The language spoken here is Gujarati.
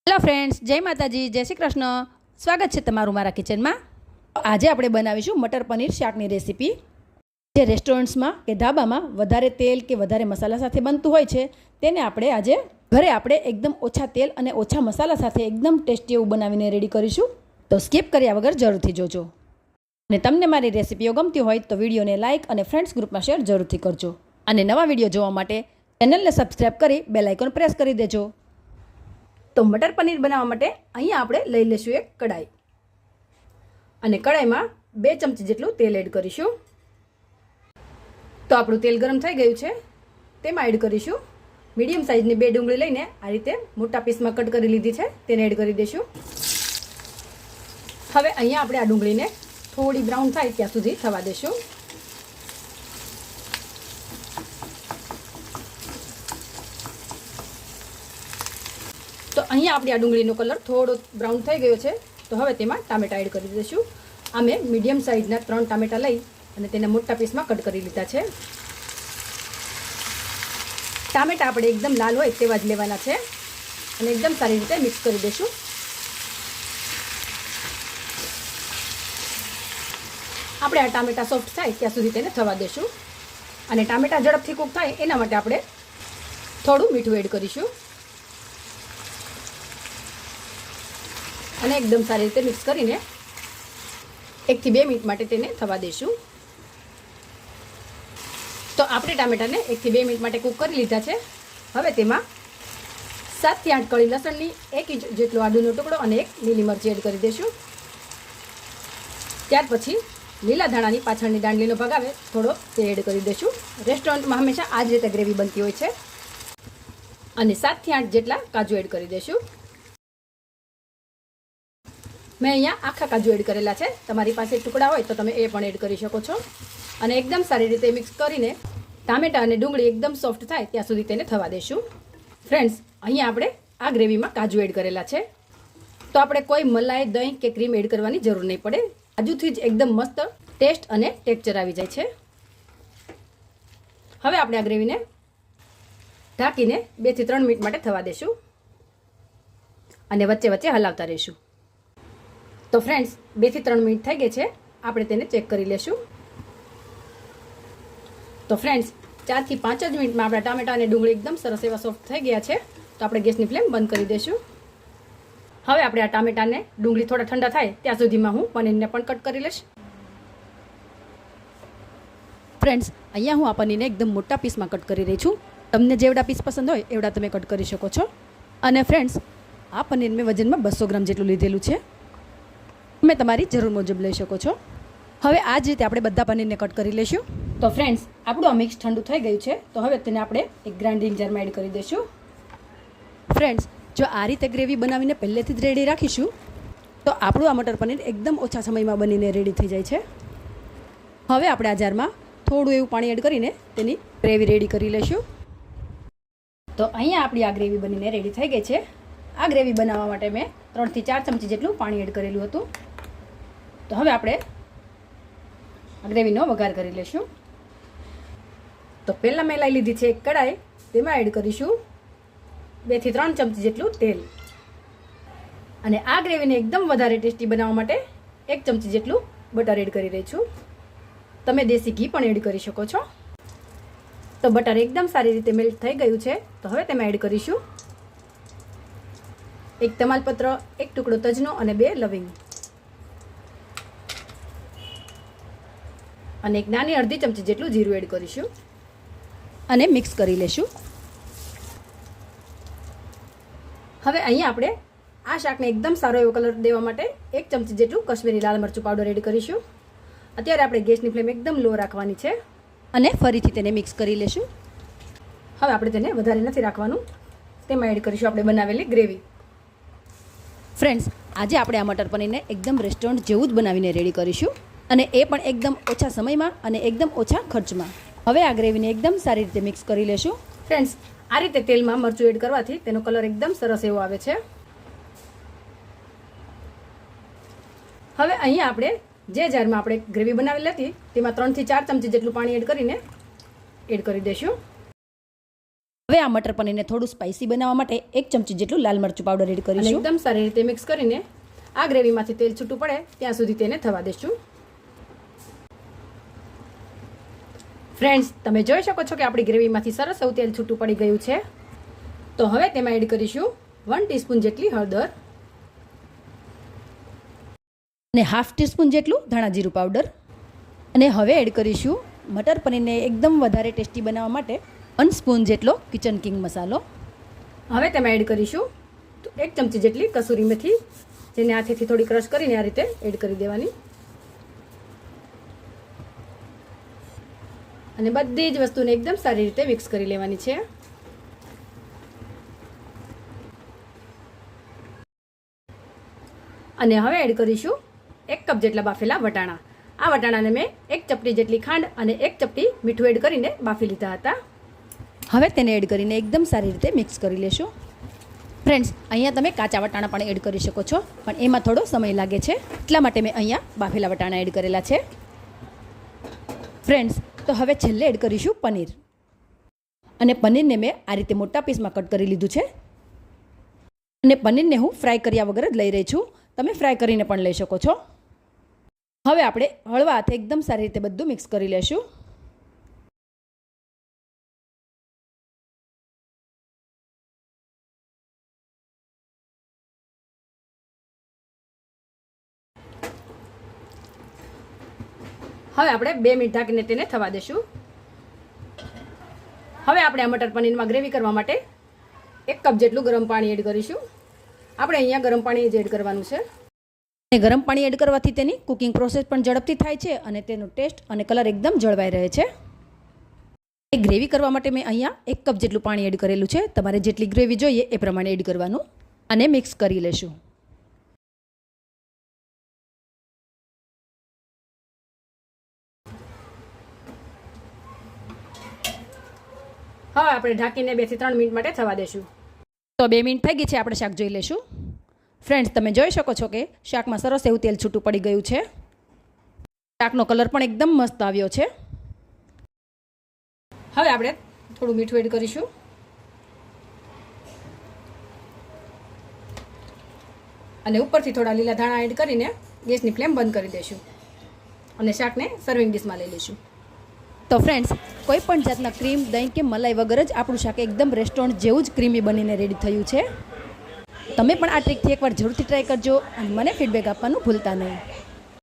હેલો ફ્રેન્ડ્સ, જય માતાજી, જય શ્રી કૃષ્ણ. સ્વાગત છે તમારું મારા કિચનમાં. આજે આપણે બનાવીશું મટર પનીર શાકની રેસીપી. જે રેસ્ટોરન્ટ્સમાં કે ધાબામાં વધારે તેલ કે વધારે મસાલા સાથે બનતું હોય છે, તેને આપણે આજે ઘરે એકદમ ઓછા તેલ અને ઓછા મસાલા સાથે એકદમ ટેસ્ટી એવું બનાવીને રેડી કરીશું. તો સ્કીપ કર્યા વગર જરૂરથી જોજો. અને તમને મારી રેસીપીઓ ગમતી હોય તો વિડીયોને લાઇક અને ફ્રેન્ડ્સ ગ્રુપમાં શેર જરૂરથી કરજો. અને નવા વિડીયો જોવા માટે ચેનલને સબસ્ક્રાઈબ કરી બેલ આઇકોન પ્રેસ કરી દેજો. તો મટર પનીર બનાવવા માટે અહીંયા આપણે લઈ લઈશું એક કડાઈ, અને કડાઈમાં 2 ચમચી જેટલું તેલ એડ કરીશું. તો આપણું તેલ ગરમ થઈ ગયું છે, તેમાં એડ કરીશું મીડિયમ સાઇઝની 2 ડુંગળી લઈને આ રીતે મોટા પીસમાં કટ કરી લીધી છે, તેને એડ કરી દઈશું. હવે અહીંયા આપણે આ ડુંગળીને થોડી બ્રાઉન થાય ત્યાં સુધી થવા દઈશું. તો અહીંયા આપણી આ ડુંગળીનો કલર થોડો બ્રાઉન થઈ ગયો છે. તો હવે તેમાં ટામેટા એડ કરી દઈશું. આ મેં મીડિયમ સાઇઝના 3 ટામેટા લઈ અને તેને મોટા પીસમાં કટ કરી લીધા છે. ટામેટા આપણે એકદમ લાલ હોય તેવા જ લેવાના છે અને એકદમ સારી રીતે મિક્સ કરી દઈશું. આપણે આ ટામેટા સોફ્ટ થાય ત્યાં સુધી તેને થવા દઈશું. અને ટામેટા ઝડપથી કૂક થાય એના માટે આપણે થોડું મીઠું એડ કરીશું અને એકદમ સારી રીતે મિક્સ કરીને 1 થી 2 મિનિટ માટે તેને થવા દઈશું. તો આપણે ટામેટાને 1 થી 2 મિનિટ માટે કૂક કરી લીધા છે. હવે તેમાં 7 થી 8 કળી લસણની 1 ઇંચ જેટલો આદુનો ટુકડો અને 1 લીલી મરચી એડ કરી દઈશું. ત્યાર પછી લીલા ધાણાની પાછળની દાંડલીનો ભાગ આવે થોડો તે એડ કરી દઈશું. રેસ્ટોરન્ટમાં હંમેશા આ જ રીતે ગ્રેવી બનતી હોય છે. અને 7 થી 8 જેટલા કાજુ એડ કરી દઈશું. મેં અહીંયા આખા કાજુ એડ કરેલા છે. તમારી પાસે ટુકડા હોય તો તમે એ પણ એડ કરી શકો છો. અને એકદમ સારી રીતે મિક્સ કરીને ટામેટા અને ડુંગળી એકદમ સોફ્ટ થાય ત્યાં સુધી તેને થવા દઈશું. ફ્રેન્ડ્સ, અહીંયા આપણે આ ગ્રેવીમાં કાજુ એડ કરેલા છે, તો આપણે કોઈ મલાઈ, દહીં કે ક્રીમ એડ કરવાની જરૂર નહીં પડે. કાજુથી જ એકદમ મસ્ત ટેસ્ટ અને ટેક્સચર આવી જાય છે. હવે આપણે આ ગ્રેવીને ઢાંકીને 2 થી 3 મિનિટ માટે થવા દઈશું અને વચ્ચે વચ્ચે હલાવતા રહીશું. તો ફ્રેન્ડ્સ, 2 થી 3 મિનિટ થઈ ગઈ છે. આપણે તેને ચેક કરી લેશું. તો ફ્રેન્ડ્સ, 4 થી 5 જ મિનિટમાં આપણા ટામેટા અને ડુંગળી એકદમ સરસ એવા સોફ્ટ થઈ ગયા છે. તો આપણે ગેસની ફ્લેમ બંધ કરી દઈશું. હવે આપણે આ ટામેટાને ડુંગળી થોડા ઠંડા થાય ત્યાં સુધીમાં હું પનીરને પણ કટ કરી લઈશ. ફ્રેન્ડ્સ, અહીંયા હું આ પનીરને એકદમ મોટા પીસમાં કટ કરી રહી છું. તમને જેવડા પીસ પસંદ હોય એવડા તમે કટ કરી શકો છો. અને ફ્રેન્ડ્સ, આ પનીર મેં વજનમાં 200 ગ્રામ જેટલું લીધેલું છે. તમે તમારી જરૂર મુજબ લઈ શકો છો. હવે આ જ રીતે આપણે બધા પનીરને કટ કરી લઈશું. તો ફ્રેન્ડ્સ, આપણું આ મિક્સ ઠંડુ થઈ ગયું છે. તો હવે તેને આપણે એક ગ્રાઇન્ડિંગ જારમાં એડ કરી દઈશું. ફ્રેન્ડ્સ, જો આ રીતે ગ્રેવી બનાવીને પહેલેથી જ રેડી રાખીશું તો આપણું આ મટર પનીર એકદમ ઓછા સમયમાં બનીને રેડી થઈ જાય છે. હવે આપણે આ જારમાં થોડું એવું પાણી એડ કરીને તેની ગ્રેવી રેડી કરી લઈશું. તો અહીંયા આપણી આ ગ્રેવી બનીને રેડી થઈ ગઈ છે. આ ગ્રેવી બનાવવા માટે મેં 3 થી 4 ચમચી જેટલું પાણી એડ કરેલું હતું. તો હવે આપણે આ ગ્રેવીનો વઘાર કરી લઈશું. તો પહેલાં મેં લઈ લીધી છે એક કડાઈ, તેમાં એડ કરીશું 2 થી 3 ચમચી જેટલું તેલ. અને આ ગ્રેવીને એકદમ વધારે ટેસ્ટી બનાવવા માટે 1 ચમચી જેટલું બટર એડ કરી રહી છું. તમે દેશી ઘી પણ એડ કરી શકો છો. તો બટર એકદમ સારી રીતે મેલ્ટ થઈ ગયું છે. તો હવે તેમાં એડ કરીશું 1 તમાલપત્ર, 1 ટુકડો તજનો અને 2 લવિંગ, અને એક નાની અડધી ચમચી જેટલું જીરું એડ કરીશું અને મિક્સ કરી લેશું. હવે અહીંયા આપણે આ શાકને એકદમ સારો એવો કલર દેવા માટે 1 ચમચી જેટલું કશ્મીરી લાલ મરચું પાવડર એડ કરીશું. અત્યારે આપણે ગેસની ફ્લેમ એકદમ લો રાખવાની છે અને ફરીથી તેને મિક્સ કરી લેશું. હવે આપણે તેને વધારે નથી રાખવાનું. તેમાં એડ કરીશું આપણે બનાવેલી ગ્રેવી. ફ્રેન્ડ્સ, આજે આપણે આ મટર પનીરને એકદમ રેસ્ટોરન્ટ જેવું જ બનાવીને રેડી કરીશું, અને એ પણ એકદમ ઓછા સમયમાં અને એકદમ ઓછા ખર્ચમાં. હવે આ ગ્રેવીને એકદમ સારી રીતે મિક્સ કરી લેશું. ફ્રેન્ડ્સ, આ રીતે તેલમાં મરચું એડ કરવાથી તેનો કલર એકદમ સરસ એવો આવે છે. હવે અહીંયા આપણે જે જારમાં આપણે ગ્રેવી બનાવેલી હતી તેમાં 3 થી 4 ચમચી જેટલું પાણી એડ કરીને એડ કરી દઈશું. હવે આ મટર પનીરને થોડું સ્પાઇસી બનાવવા માટે 1 ચમચી જેટલું લાલ મરચું પાવડર એડ કરીશું. એકદમ સારી રીતે મિક્સ કરીને આ ગ્રેવીમાંથી તેલ છૂટું પડે ત્યાં સુધી તેને થવા દેશું. ફ્રેન્ડ્સ, તમે જોઈ શકો છો કે આપણી ગ્રેવીમાંથી સરસ એવું તેલ છૂટું પડી ગયું છે. તો હવે તેમાં એડ કરીશું 1 ટીસ્પૂન જેટલી હળદર અને હાફ ટીસ્પૂન જેટલું ધાણા જીરું પાવડર. અને હવે એડ કરીશું મટર પનીરને એકદમ વધારે ટેસ્ટી બનાવવા માટે 1 સ્પૂન જેટલો કિચન કિંગ મસાલો. હવે તેમાં એડ કરીશું 1 ચમચી જેટલી કસૂરી મેથી, જેને હાથેથી થોડી ક્રશ કરીને આ રીતે એડ કરી દેવાની. અને બધી જ વસ્તુને એકદમ સારી રીતે મિક્સ કરી લેવાની છે. અને હવે એડ કરીશું 1 કપ જેટલા બાફેલા વટાણા. આ વટાણાને મેં 1 ચપટી જેટલી ખાંડ અને 1 ચપટી મીઠું એડ કરીને બાફી લીધા હતા. હવે તેને એડ કરીને એકદમ સારી રીતે મિક્સ કરી લેશું. ફ્રેન્ડ્સ, અહીંયા તમે કાચા વટાણા પણ એડ કરી શકો છો, પણ એમાં થોડો સમય લાગે છે, એટલા માટે મેં અહીંયા બાફેલા વટાણા એડ કરેલા છે. ફ્રેન્ડ્સ, તો હવે છેલ્લે એડ કરીશું પનીર. અને પનીરને મેં આ રીતે મોટા પીસમાં કટ કરી લીધું છે. અને પનીરને હું ફ્રાય કર્યા વગર જ લઈ રહી છું. તમે ફ્રાય કરીને પણ લઈ શકો છો. હવે આપણે હળવા હાથે એકદમ સારી રીતે બધું મિક્સ કરી લેશું. હવે આપણે 2 મિનિટ ઢાંકીને તેને થવા દેશું. હવે આપણે આ મટર પનીરમાં ગ્રેવી કરવા માટે 1 કપ જેટલું ગરમ પાણી એડ કરીશું. આપણે અહીંયા ગરમ પાણી જ એડ કરવાનું છે. ગરમ પાણી એડ કરવાથી તેની કુકિંગ પ્રોસેસ પણ ઝડપથી થાય છે અને તેનો ટેસ્ટ અને કલર એકદમ જળવાઈ રહે છે. ગ્રેવી કરવા માટે મેં અહીંયા 1 કપ જેટલું પાણી એડ કરેલું છે. તમારે જેટલી ગ્રેવી જોઈએ એ પ્રમાણે એડ કરવાનું અને મિક્સ કરી લેશું. હવે આપણે ઢાંકીને 2 થી 3 મિનિટ માટે થવા દેશું. તો 2 મિનિટ થઈ ગઈ છે. આપણે શાક જોઈ લેશું. ફ્રેન્ડ્સ, તમે જોઈ શકો છો કે શાકમાં સરસ એવું તેલ છૂટું પડી ગયું છે. શાકનો કલર પણ એકદમ મસ્ત આવ્યો છે. હવે આપણે થોડું મીઠું એડ કરીશું. અને ઉપરથી થોડા લીલા ધાણા એડ કરીને ગેસની ફ્લેમ બંધ કરી દઈશું. અને શાકને સર્વિંગ ડિશમાં લઈ લઈશું. તો ફ્રેન્ડ્સ, કોઈ પણ જાતના ક્રીમ, દહીં કે મલાઈ વગર જ આપણું શાક એકદમ રેસ્ટોરન્ટ જેવું જ ક્રીમી બનીને રેડી થયું છે. તમે પણ આ ટ્રીકથી એકવાર જરૂરથી ટ્રાય કરજો અને મને ફીડબેક આપવાનું ભૂલતા નહીં.